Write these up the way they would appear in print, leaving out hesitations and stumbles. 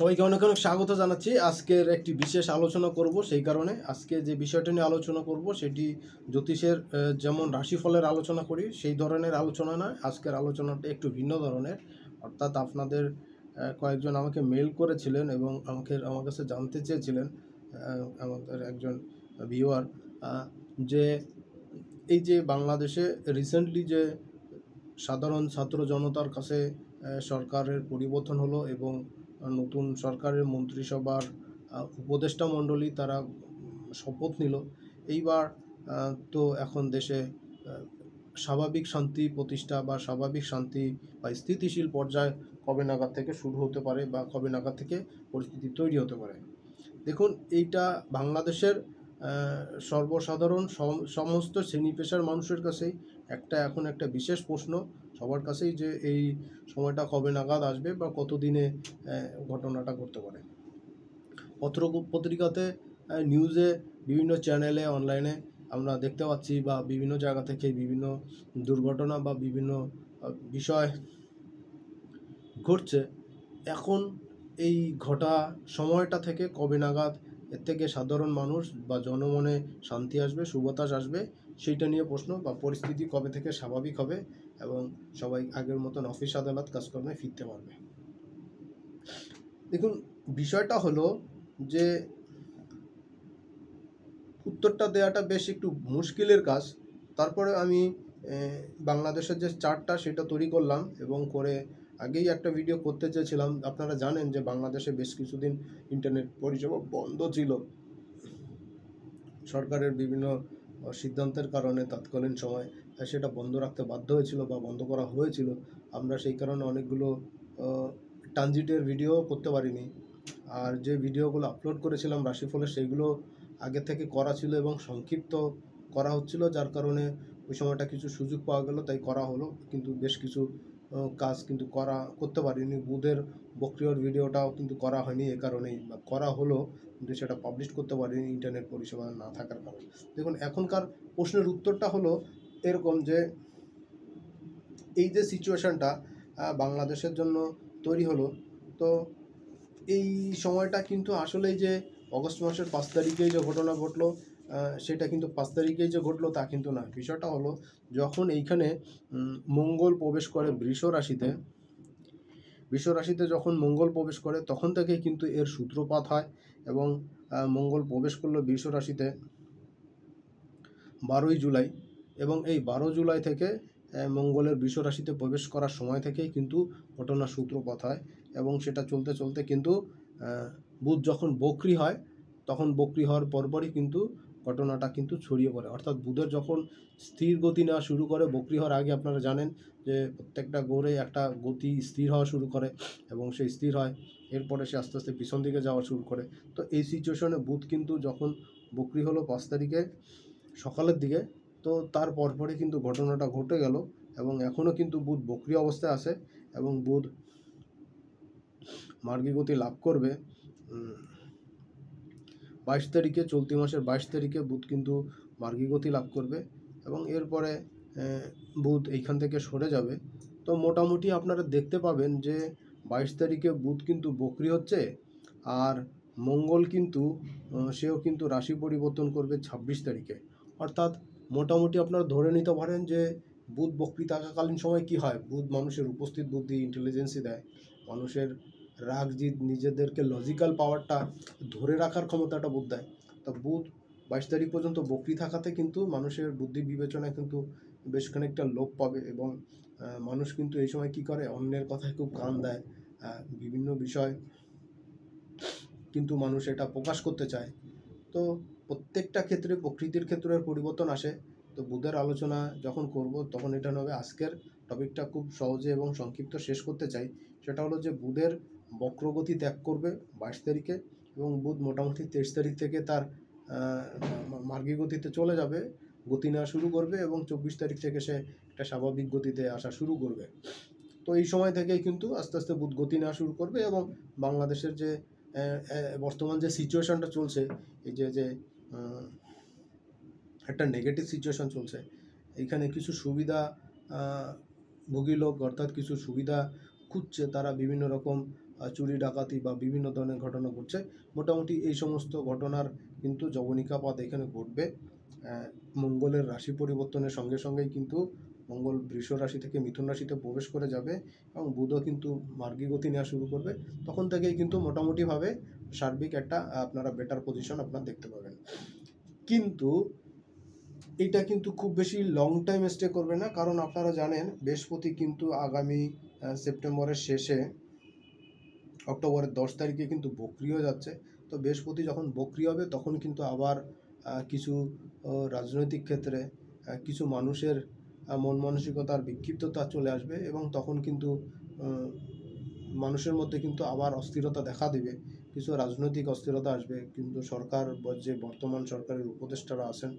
সবাইকে অনেক অনেক স্বাগত জানাচ্ছি। আজকের একটি বিশেষ আলোচনা করব, সেই কারণে আজকে যে বিষয়টা নিয়ে আলোচনা করব সেটি জ্যোতিষের যেমন রাশিফলের আলোচনা করি সেই ধরনের আলোচনা নয়। আজকের আলোচনাটা একটু ভিন্ন ধরনের। অর্থাৎ আপনাদের কয়েকজন আমাকে মেল করেছিলেন এবং আমার কাছে জানতে চেয়েছিলেন, আমাদের একজন ভিউয়ার, যে এই যে বাংলাদেশে রিসেন্টলি যে সাধারণ ছাত্র জনতার কাছে সরকারের পরিবর্তন হলো এবং নতুন সরকারের মন্ত্রিসভার উপদেষ্টা মণ্ডলী তারা শপথ নিল। এইবার তো এখন দেশে স্বাভাবিক শান্তি প্রতিষ্ঠা বা স্বাভাবিক শান্তি বা স্থিতিশীল পর্যায় কবে নাগাদ থেকে শুরু হতে পারে বা কবে নাগাদ থেকে পরিস্থিতি তৈরি হতে পারে। দেখুন, এইটা বাংলাদেশের সর্বসাধারণ সমস্ত শ্রেণী পেশার মানুষের কাছেই এখন একটা বিশেষ প্রশ্ন সবার কাছেই, যে এই সময়টা কবে নাগাদ আসবে বা কতদিনে ঘটনাটা ঘটতে পারে। পত্রিকাতে, নিউজে, বিভিন্ন চ্যানেলে, অনলাইনে আমরা দেখতে পাচ্ছি বা বিভিন্ন জায়গা থেকে বিভিন্ন দুর্ঘটনা বা বিভিন্ন বিষয় ঘটছে। এখন এই ঘটা সময়টা থেকে কবে নাগাদ এর থেকে সাধারণ মানুষ বা জনমনে শান্তি আসবে, সুবাতাস আসবে, সেইটা নিয়ে প্রশ্ন, বা পরিস্থিতি কবে থেকে স্বাভাবিক হবে এবং সবাই আগের মতন অফিস আদালত কাজকর্মে ফিরতে পারবে। দেখুন, বিষয়টা হলো যে উত্তরটা দেওয়াটা বেশ একটু মুশকিলের কাজ। তারপরে আমি বাংলাদেশের যে চার্টটা সেটা তৈরি করলাম এবং করে আগেই একটা ভিডিও করতে চেয়েছিলাম। আপনারা জানেন যে বাংলাদেশে বেশ কিছুদিন ইন্টারনেট পরিষেবা বন্ধ ছিল সরকারের বিভিন্ন সিদ্ধান্তের কারণে। তৎকালীন সময় সেটা বন্ধ রাখতে বাধ্য হয়েছিল বা বন্ধ করা হয়েছিল। আমরা সেই কারণে অনেকগুলো ট্রানজিটের ভিডিও করতে পারিনি। আর যে ভিডিওগুলো আপলোড করেছিলাম রাশিফলের, সেইগুলো আগে থেকে করা ছিল এবং সংক্ষিপ্ত করা হচ্ছিল, যার কারণে ওই সময়টা কিছু সুযোগ পাওয়া গেল, তাই করা হলো। কিন্তু বেশ কিছু কাজ কিন্তু করতে পারিনি। বুধের বক্রিয়র ভিডিওটাও কিন্তু করা হয়নি, এ কারণেই করা হলো কিন্তু সেটা পাবলিশ করতে পারিনি ইন্টারনেট পরিষেবা না থাকার কারণে। দেখুন, এখনকার প্রশ্নের উত্তরটা হলো এরকম যে এই যে সিচুয়েশানটা বাংলাদেশের জন্য তৈরি হলো, তো এই সময়টা কিন্তু আসলেই যে অগস্ট মাসের 5 তারিখেই যে ঘটনা ঘটলো সেটা কিন্তু 5 তারিখেই যে ঘটলো তা কিন্তু না। বিষয়টা হলো যখন এইখানে মঙ্গল প্রবেশ করে বৃষ রাশিতে যখন মঙ্গল প্রবেশ করে তখন থেকেই কিন্তু এর সূত্রপাত হয়। এবং মঙ্গল প্রবেশ করলো বৃষ রাশিতে 12ই জুলাই, এবং এই 12 জুলাই থেকে মঙ্গলের বৃষ রাশিতে প্রবেশ করার সময় থেকেই কিন্তু ঘটনার সূত্রপাত হয়। এবং সেটা চলতে চলতে কিন্তু বুধ যখন বক্রি হয়, তখন বক্রি হওয়ার পরপরই কিন্তু ঘটনাটা কিন্তু ছড়িয়ে পড়ে। অর্থাৎ বুধের যখন স্থির গতি নেওয়া শুরু করে, বক্রি হওয়ার আগে আপনারা জানেন যে প্রত্যেকটা গ্রহে একটা গতি স্থির হওয়া শুরু করে এবং সেই স্থির হয়, এরপরে সে আস্তে আস্তে পিছন দিকে যাওয়া শুরু করে। তো এই সিচুয়েশনে বুধ কিন্তু যখন বক্রি হলো 5 তারিখে সকালের দিকে, তো তার পরপরই কিন্তু ঘটনাটা ঘটে গেল। এবং এখনও কিন্তু বুধ বক্রি অবস্থায় আছে এবং বুধ মার্গী গতি লাভ করবে 22 তারিখে, চলতি মাসের 22 তারিখে বুধ কিন্তু মার্গী গতি লাভ করবে এবং এরপরে বুধ এইখান থেকে সরে যাবে। তো মোটামুটি আপনারা দেখতে পাবেন যে 22 তারিখে বুধ কিন্তু বক্রি হচ্ছে, আর মঙ্গল কিন্তু সেও কিন্তু রাশি পরিবর্তন করবে 26 তারিখে। অর্থাৎ মোটামুটি আপনারা ধরে নিতে পারেন যে বুধ বক্রি থাকাকালীন সময় কি হয়, বুধ মানুষের উপস্থিত বুদ্ধি, ইন্টেলিজেন্সই দেয়, মানুষের রাগ জিদ, নিজেদেরকে লজিক্যাল পাওয়ারটা ধরে রাখার ক্ষমতাটা বুধ দেয়। তো বুধ 22 তারিখ পর্যন্ত বক্রি থাকাতে কিন্তু মানুষের বুদ্ধি বিবেচনায় কিন্তু বেশ খানিকটা লোপ পাবে এবং মানুষ কিন্তু এই সময় কি করে, অন্যের কথায় খুব কান দেয়। বিভিন্ন বিষয় কিন্তু মানুষ এটা প্রকাশ করতে চায়। তো প্রত্যেকটা ক্ষেত্রে প্রকৃতির ক্ষেত্রে পরিবর্তন আসে। তো বুধের আলোচনা যখন করব তখন এটা নেবে। আজকের টপিকটা খুব সহজে এবং সংক্ষিপ্ত শেষ করতে চাই। সেটা হলো যে বুধের বক্রগতি ত্যাগ করবে 22 তারিখে এবং বুধ মোটামুটি 23 তারিখ থেকে তার মার্গী গতিতে চলে যাবে, গতি নেওয়া শুরু করবে এবং 24 তারিখ থেকে সে একটা স্বাভাবিক গতিতে আসা শুরু করবে। তো এই সময় থেকেই কিন্তু আস্তে আস্তে বুধ গতি নেওয়া শুরু করবে এবং বাংলাদেশের যে বর্তমান যে সিচুয়েশানটা চলছে, এই যে একটা নেগেটিভ সিচুয়েশান চলছে, এইখানে কিছু সুবিধা ভোগী লোক, অর্থাৎ কিছু সুবিধা খুঁজছে, তারা বিভিন্ন রকম চুরি ডাকাতি বা বিভিন্ন ধরনের ঘটনা ঘটছে, মোটামুটি এই সমস্ত ঘটনার কিন্তু যবনিকাপাত এখানে ঘটবে। মঙ্গলের রাশি পরিবর্তনের সঙ্গে সঙ্গেই কিন্তু মঙ্গল বৃষ রাশি থেকে মিথুন রাশিতে প্রবেশ করে যাবে এবং বুধও কিন্তু মার্গী গতি নেওয়া শুরু করবে। তখন থেকেই কিন্তু মোটামুটিভাবে সার্বিক একটা আপনারা বেটার পজিশন আপনারা দেখতে পাবেন। কিন্তু এটা কিন্তু খুব বেশি লং টাইম স্টে করবে না, কারণ আপনারা জানেন বৃহস্পতি কিন্তু আগামী সেপ্টেম্বরের শেষে অক্টোবরের 10 তারিখে কিন্তু বক্রি হয়ে যাচ্ছে। তো বৃহস্পতি যখন বক্রি হবে তখন কিন্তু আবার কিছু রাজনৈতিক ক্ষেত্রে কিছু মানুষের মন মানসিকতার বিক্ষিপ্ততা চলে আসবে এবং তখন কিন্তু মানুষের মধ্যে কিন্তু আবার অস্থিরতা দেখা দেবে, কিছু রাজনৈতিক অস্থিরতা আসবে। কিন্তু সরকার যে বর্তমান সরকারের উপদেষ্টারা আছেন,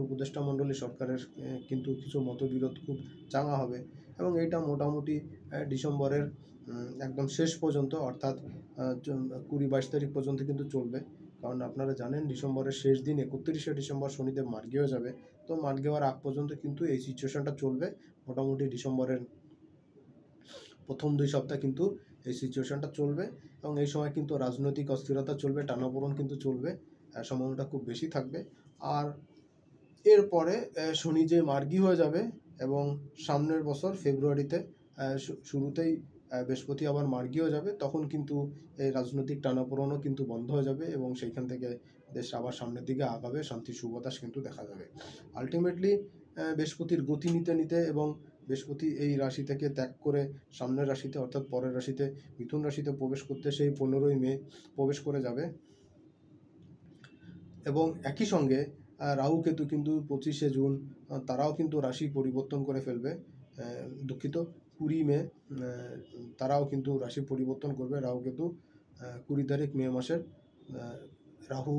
উপদেষ্টা মণ্ডলী সরকারের কিন্তু কিছু মতবিরোধ খুব চাঙা হবে এবং এইটা মোটামুটি ডিসেম্বরের একদম শেষ পর্যন্ত, অর্থাৎ 20-22 তারিখ পর্যন্ত কিন্তু চলবে। কারণ আপনারা জানেন ডিসেম্বরের শেষ দিন 31শে ডিসেম্বর শনিদেব মার্গী হয়ে যাবে। তো মার্গী হওয়ার আগ পর্যন্ত কিন্তু এই সিচুয়েশনটা চলবে। মোটামুটি ডিসেম্বরের প্রথম 2 সপ্তাহ কিন্তু এই সিচুয়েশনটা চলবে এবং এই সময় কিন্তু রাজনৈতিক অস্থিরতা চলবে, টানাপোড়েন কিন্তু চলবে, সম্ভাবনাটা খুব বেশি থাকবে। আর এরপরে শনি যে মার্গী হয়ে যাবে এবং সামনের বছর ফেব্রুয়ারিতে শুরুতেই বৃহস্পতি আবার মার্গী হয়ে যাবে, তখন কিন্তু এই রাজনৈতিক টানাপোড়েনও কিন্তু বন্ধ হয়ে যাবে এবং সেইখান থেকে দেশ আবার সামনের দিকে আগাবে, শান্তি সুবাতাস কিন্তু দেখা যাবে। আলটিমেটলি বৃহস্পতির গতি নিতে নিতে এবং বৃহস্পতি এই রাশি থেকে ত্যাগ করে সামনের রাশিতে অর্থাৎ পরের রাশিতে মিথুন রাশিতে প্রবেশ করতে সেই 15ই মে প্রবেশ করে যাবে এবং একই সঙ্গে রাহু কেতু কিন্তু 25শে জুন তারাও কিন্তু রাশি পরিবর্তন করে ফেলবে। দুঃখিত, 20 মে তারাও কিন্তু রাশি পরিবর্তন করবে। রাহু কেতু 20 তারিখ মে মাসের রাহু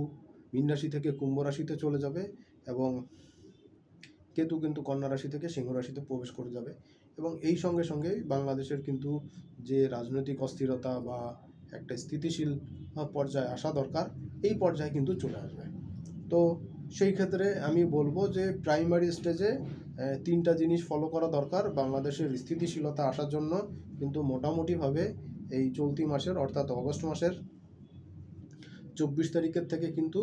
মীন রাশি থেকে কুম্ভ রাশিতে চলে যাবে এবং কেতু কিন্তু কন্যা রাশি থেকে সিংহ রাশিতে প্রবেশ করে যাবে এবং এই সঙ্গে সঙ্গেই বাংলাদেশের কিন্তু যে রাজনৈতিক অস্থিরতা বা একটা স্থিতিশীল পর্যায়ে আসা দরকার, এই পর্যায়ে কিন্তু চলে আসবে। তো সেই ক্ষেত্রে আমি বলবো যে প্রাইমারি স্টেজে 3টা জিনিস ফলো করা দরকার বাংলাদেশের স্থিতিশীলতা আসার জন্য। কিন্তু মোটামুটিভাবে এই চলতি মাসের অর্থাৎ অগস্ট মাসের 24 তারিখের থেকে কিন্তু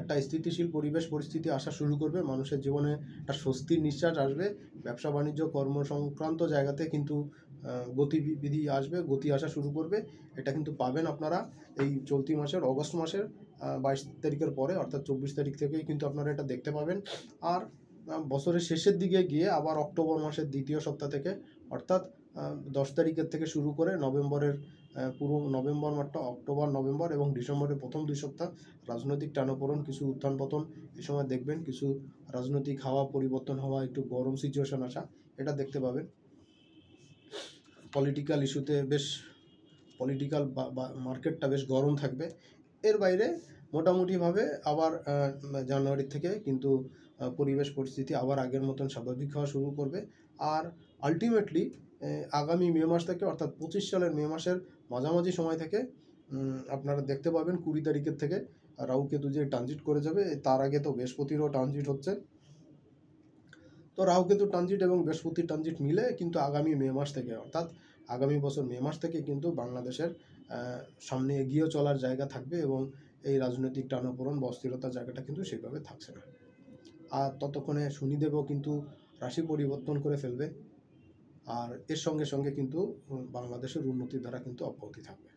একটা স্থিতিশীল পরিবেশ পরিস্থিতি আসা শুরু করবে, মানুষের জীবনে একটা স্বস্তির নিঃশ্বাস আসবে, ব্যবসা বাণিজ্য কর্ম সংক্রান্ত জায়গাতে কিন্তু গতিবিধি আসবে, গতি আসা শুরু করবে। এটা কিন্তু পাবেন আপনারা এই চলতি মাসের অগস্ট মাসের 22 তারিখের পরে, অর্থাৎ 24 তারিখ থেকেই কিন্তু আপনারা এটা দেখতে পাবেন। আর বছরের শেষের দিকে গিয়ে আবার অক্টোবর মাসের দ্বিতীয় সপ্তাহ থেকে অর্থাৎ 10 তারিখের থেকে শুরু করে নভেম্বরের পুরো নভেম্বর মাসটা, অক্টোবর নভেম্বর এবং ডিসেম্বরের প্রথম 2 সপ্তাহ রাজনৈতিক টানাপোড়েন, কিছু উত্থান পতন এই সময় দেখবেন, কিছু রাজনৈতিক হাওয়া পরিবর্তন হওয়া, একটু গরম সিচুয়েশন আসা, এটা দেখতে পাবেন। পলিটিক্যাল ইস্যুতে বেশ পলিটিক্যাল মার্কেটটা বেশ গরম থাকবে। এর বাইরে মোটামুটিভাবে আবার জানুয়ারি থেকে কিন্তু পরিবেশ পরিস্থিতি আবার আগের মতন স্বাভাবিক হওয়া শুরু করবে। আর আলটিমেটলি আগামী মে মাস থেকে অর্থাৎ 25 সালের মে মাসের মাঝামাঝি সময় থেকে আপনারা দেখতে পাবেন 20 তারিখের থেকে রাহু কেতু যে ট্রানজিট করে যাবে। তার আগে তো বৃহস্পতিরও ট্রানজিট হচ্ছে। তো রাহু কেতু ট্রানজিট এবং বৃহস্পতির ট্রানজিট মিলে কিন্তু আগামী মে মাস থেকে অর্থাৎ আগামী বছর মে মাস থেকে কিন্তু বাংলাদেশের সামনে এগিয়ে চলার জায়গা থাকবে এবং এই রাজনৈতিক টানাপোড়েন বা অস্থিরতার জায়গাটা কিন্তু সেভাবে থাকছে না। আর ততক্ষণে শনিদেবও কিন্তু রাশি পরিবর্তন করে ফেলবে আর এর সঙ্গে সঙ্গে কিন্তু বাংলাদেশের উন্নতির ধারা কিন্তু অব্যাহতি থাকবে।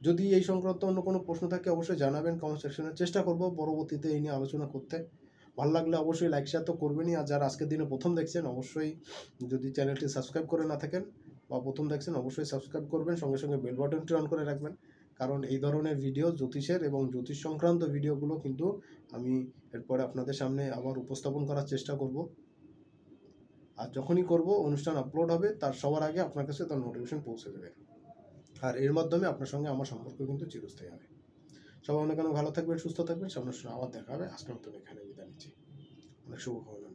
যদি এই সংক্রান্ত অন্য কোনো প্রশ্ন থাকে অবশ্যই জানাবেন কমেন্ট সেকশনে, চেষ্টা করব পরবর্তীতে এই নিয়ে আলোচনা করতে। ভালো লাগলে অবশ্যই লাইক শেয়ার তো করবেনই, আর যারা আজকের দিনে প্রথম দেখছেন অবশ্যই যদি চ্যানেলটি সাবস্ক্রাইব করে না থাকেন বা প্রথম দেখছেন অবশ্যই সাবস্ক্রাইব করবেন, সঙ্গে সঙ্গে বেল বাটনটি অন করে রাখবেন, কারণ এই ধরনের ভিডিও জ্যোতিষের এবং জ্যোতিষ সংক্রান্ত ভিডিওগুলো কিন্তু আমি এরপরে আপনাদের সামনে আবার উপস্থাপন করার চেষ্টা করব। আর যখনই করব অনুষ্ঠান আপলোড হবে তার সবার আগে আপনার কাছে তার নোটিফিকেশন পৌঁছে দেবে, আর এর মাধ্যমে আপনার সঙ্গে আমার সম্পর্ক কিন্তু চিরস্থায়ী হবে। সবাই অনেক অনেক ভালো থাকবেন, সুস্থ থাকবেন, সামনের সময় আবার দেখা হবে। আজকের মতন এখানে বিদায় নিচ্ছি, অনেক শুভকামনা।